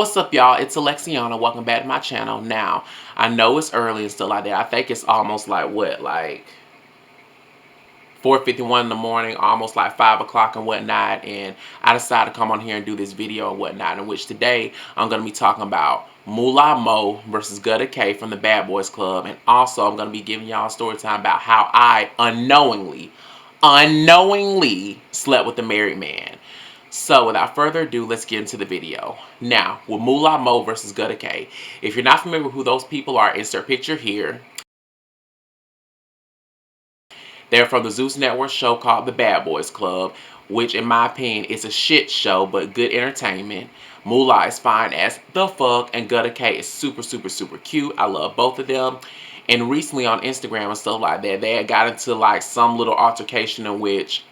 What's up, y'all? It's TheLexxiishow. Welcome back to my channel. Now, I know it's early and stuff like that. I think it's almost like, what, like 4:51 in the morning, almost like 5 o'clock and whatnot. And I decided to come on here and do this video and whatnot, in which today I'm going to be talking about Moolah Moe versus Gutta K from the Bad Boys Club. And also, I'm going to be giving y'all a story time about how I unknowingly slept with a married man. So without further ado, let's get into the video. Now, with Moolah Moe versus Gutta K, if you're not familiar with who those people are, insert picture here. They're from the Zeus Network show called The Bad Boys Club, which in my opinion is a shit show, but good entertainment. Moolah is fine as the fuck, and Gutta K is super, super, super cute. I love both of them. And recently on Instagram and stuff like that, they had got into like some little altercation in which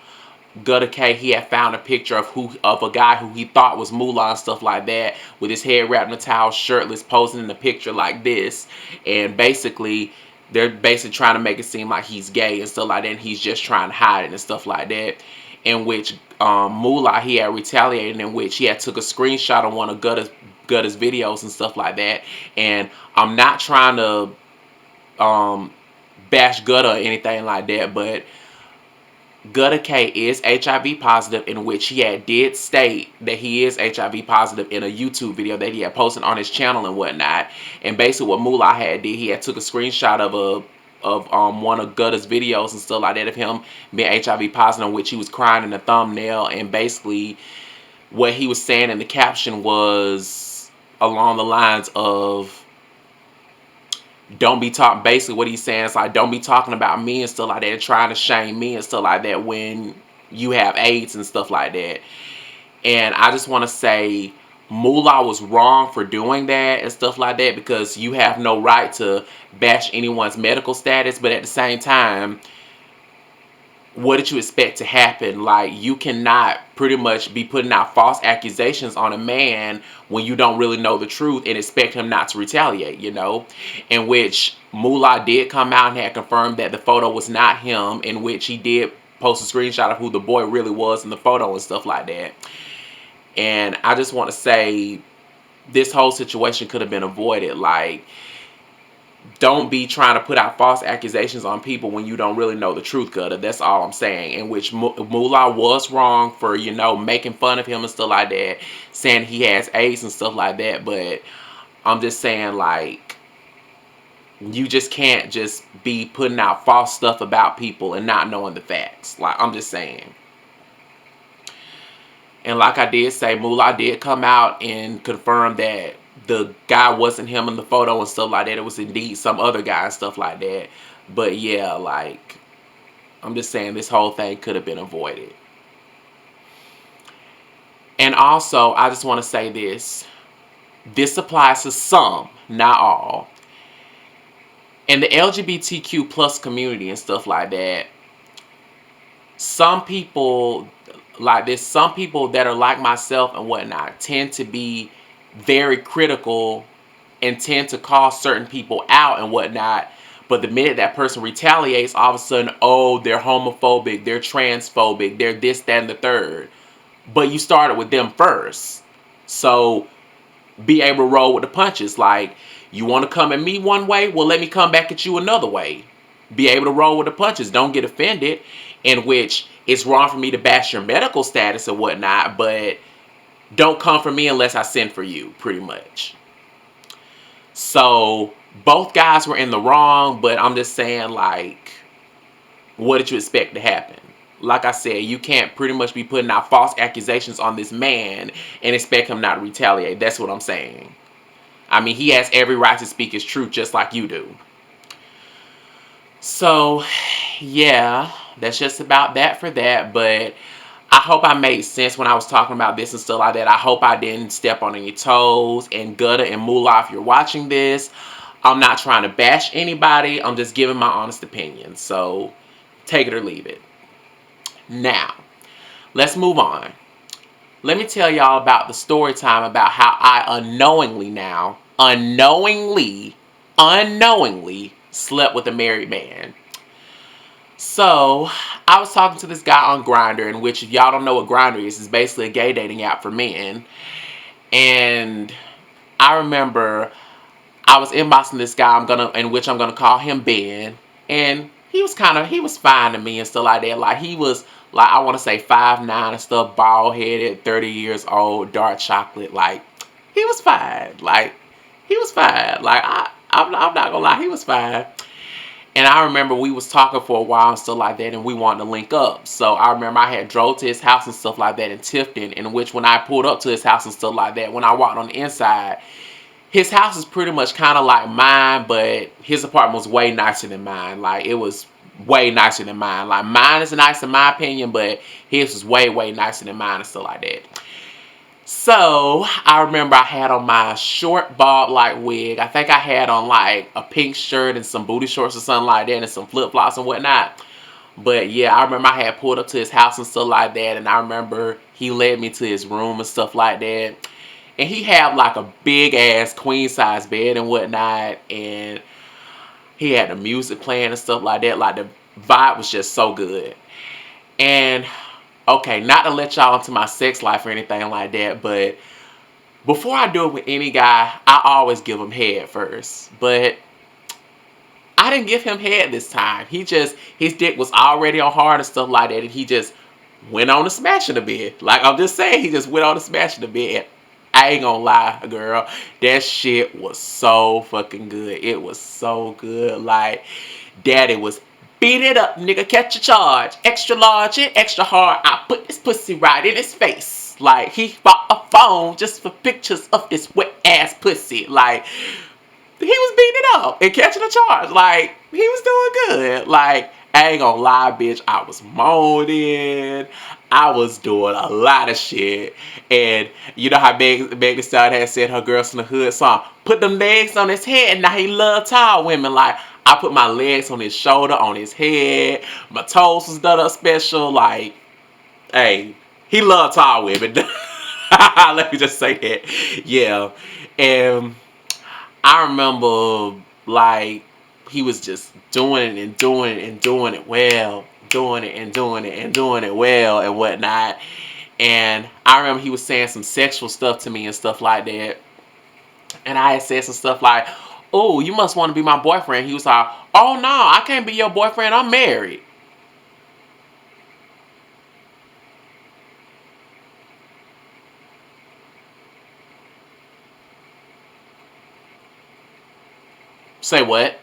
Gutta K, he had found a picture of a guy who he thought was Moolah and stuff like that, with his head wrapped in a towel, shirtless, posing in the picture like this. And basically, they're basically trying to make it seem like he's gay and stuff like that, and he's just trying to hide it and stuff like that. In which Moolah, he had retaliated, in which he had took a screenshot of one of Gutta's videos and stuff like that. And I'm not trying to bash Gutta or anything like that, but Gutta K is HIV positive, in which he did state that he is HIV positive in a YouTube video that he had posted on his channel and whatnot. And basically what Moolah did, he had took a screenshot of one of Gutta's videos and stuff like that of him being HIV positive, in which he was crying in the thumbnail. And basically what he was saying in the caption was along the lines of, don't be talking, basically what he's saying is like, don't be talking about me and stuff like that, and trying to shame me and stuff like that when you have AIDS and stuff like that. And I just want to say Moolah was wrong for doing that and stuff like that, because you have no right to bash anyone's medical status. But at the same time, what did you expect to happen? Like, you cannot pretty much be putting out false accusations on a man when you don't really know the truth and expect him not to retaliate, you know? In which Moolah did come out and had confirmed that the photo was not him, in which he did post a screenshot of who the boy really was in the photo and stuff like that. And I just want to say, this whole situation could have been avoided. Like, don't be trying to put out false accusations on people when you don't really know the truth, Gutta. That's all I'm saying. In which Moolah was wrong for, you know, making fun of him and stuff like that, saying he has AIDS and stuff like that. But I'm just saying, like, you just can't just be putting out false stuff about people and not knowing the facts. Like, I'm just saying. And like I did say, Moolah did come out and confirm that the guy wasn't him in the photo and stuff like that. It was indeed some other guy and stuff like that. But yeah, like, I'm just saying this whole thing could have been avoided. And also, I just want to say this. This applies to some, not all. In the LGBTQ plus community and stuff like that, some people like this, some people that are like myself and whatnot, tend to be very critical and tend to call certain people out and whatnot. But the minute that person retaliates, all of a sudden, oh, they're homophobic, they're transphobic, they're this, that, and the third. But you started with them first. So be able to roll with the punches. Like, you want to come at me one way? Well, let me come back at you another way. Be able to roll with the punches. Don't get offended. In which it's wrong for me to bash your medical status or whatnot, but don't come for me unless I send for you, pretty much. So both guys were in the wrong, but I'm just saying, like, what did you expect to happen? Like I said, you can't pretty much be putting out false accusations on this man and expect him not to retaliate. That's what I'm saying. I mean, he has every right to speak his truth just like you do. So, yeah, that's just about that for that. But I hope I made sense when I was talking about this and stuff like that. I hope I didn't step on any toes. And Gutta and Moolah, if you're watching this, I'm not trying to bash anybody. I'm just giving my honest opinion. So, take it or leave it. Now, let's move on. Let me tell y'all about the story time about how I unknowingly slept with a married man. So, I was talking to this guy on Grindr, in which, if y'all don't know what Grindr is, it's basically a gay dating app for men. And I remember I was inboxing this guy in which I'm gonna call him Ben, and he was fine to me and stuff like that. Like he was like I want to say 5'9" and stuff, bald headed, 30 years old, dark chocolate. Like he was fine. Like he was fine. Like I'm not gonna lie, he was fine. And I remember we was talking for a while and stuff like that, and we wanted to link up. So I remember I had drove to his house and stuff like that in Tifton, in which when I pulled up to his house and stuff like that, when I walked on the inside, his house is pretty much kind of like mine, but his apartment was way nicer than mine. Like it was way nicer than mine. Like mine is nice in my opinion, but his was way nicer than mine and stuff like that. So I remember I had on my short bob like wig. I think I had on like a pink shirt and some booty shorts or something like that, and some flip flops and whatnot. But yeah, I remember I had pulled up to his house and stuff like that, and I remember he led me to his room and stuff like that. And he had like a big ass queen size bed and whatnot, and he had the music playing and stuff like that. Like the vibe was just so good. And okay, not to let y'all into my sex life or anything like that, but before I do it with any guy, I always give him head first. But I didn't give him head this time. His dick was already on hard and stuff like that, and he just went on to smashing a bed. Like I'm just saying, he just went on to smashing the bed. I ain't gonna lie, girl. That shit was so fucking good. It was so good. Like, daddy was beat it up, nigga. Catch a charge. Extra large and extra hard. I put this pussy right in his face. Like, he bought a phone just for pictures of this wet ass pussy. Like, he was beating it up and catching a charge. Like, he was doing good. Like, I ain't gonna lie, bitch. I was moaning. I was doing a lot of shit. And you know how Meg Thee Stallion had said her Girls in the Hood song, put them legs on his head, and now he love tall women. Like, I put my legs on his shoulder, on his head. My toes was done up special. Like, hey, he loved tall women. Let me just say that. Yeah. And I remember, like, he was just doing it and doing it and doing it well. Doing it and doing it and doing it well and whatnot. And I remember he was saying some sexual stuff to me and stuff like that. And I had said some stuff like, oh, you must want to be my boyfriend. He was like, oh, no, I can't be your boyfriend. I'm married. Say what?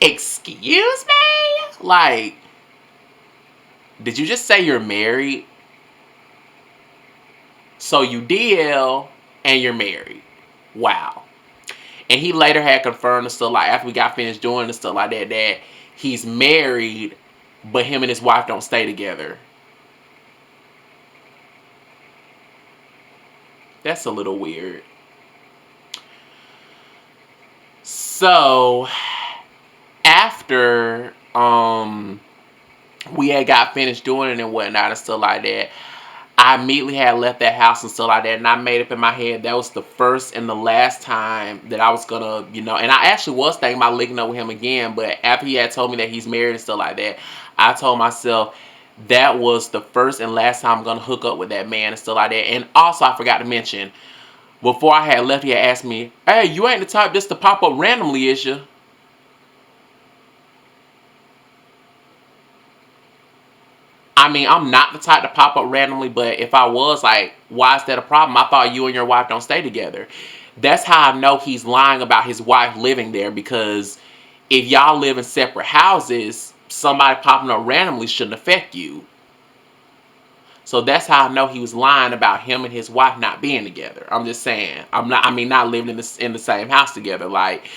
Excuse me? Like, did you just say you're married? So you DL and you're married. Wow. And he later had confirmed and stuff like after we got finished doing and stuff like that, that he's married, but him and his wife don't stay together. That's a little weird. So after we had got finished doing it and whatnot and stuff like that, I immediately had left that house and stuff like that, and I made up in my head that was the first and the last time that I was gonna, and I actually was thinking about linking up with him again, but after he had told me that he's married and stuff like that, I told myself that was the first and last time I'm gonna hook up with that man and stuff like that. And also, I forgot to mention, before I had left, he had asked me, hey, you ain't the type just to pop up randomly, is you? I mean, I'm not the type to pop up randomly, but if I was, like, why is that a problem? I thought you and your wife don't stay together. That's how I know he's lying about his wife living there, because if y'all live in separate houses, somebody popping up randomly shouldn't affect you. So that's how I know he was lying about him and his wife not being together. I'm just saying. Not living in the same house together. Like,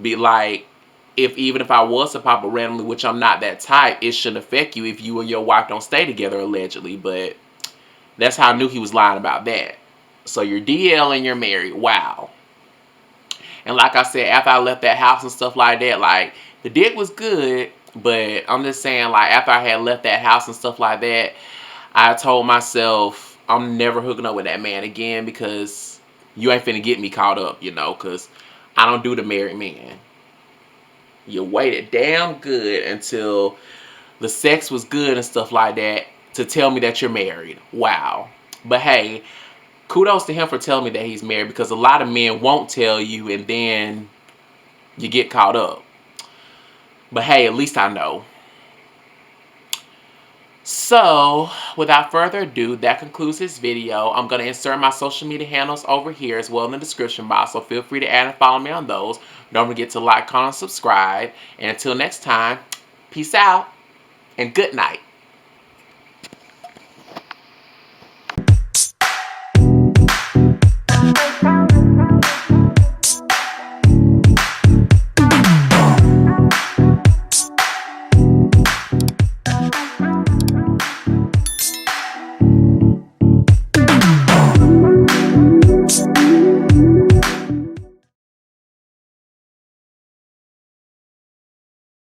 be like, even if I was to pop up randomly, which I'm not that type, it shouldn't affect you if you and your wife don't stay together allegedly. But that's how I knew he was lying about that. So you're DL and you're married. Wow. And like I said, after I left that house and stuff like that, like, the dick was good, but I'm just saying, like, after I had left that house and stuff like that, I told myself I'm never hooking up with that man again, because you ain't finna get me caught up, because I don't do the married man. You waited damn good until the sex was good and stuff like that to tell me that you're married. Wow. But hey, kudos to him for telling me that he's married, because a lot of men won't tell you and then you get caught up. But hey, at least I know. So, without further ado, that concludes this video. I'm going to insert my social media handles over here as well in the description box, so feel free to add and follow me on those. Don't forget to like, comment, and subscribe. And until next time, peace out and good night.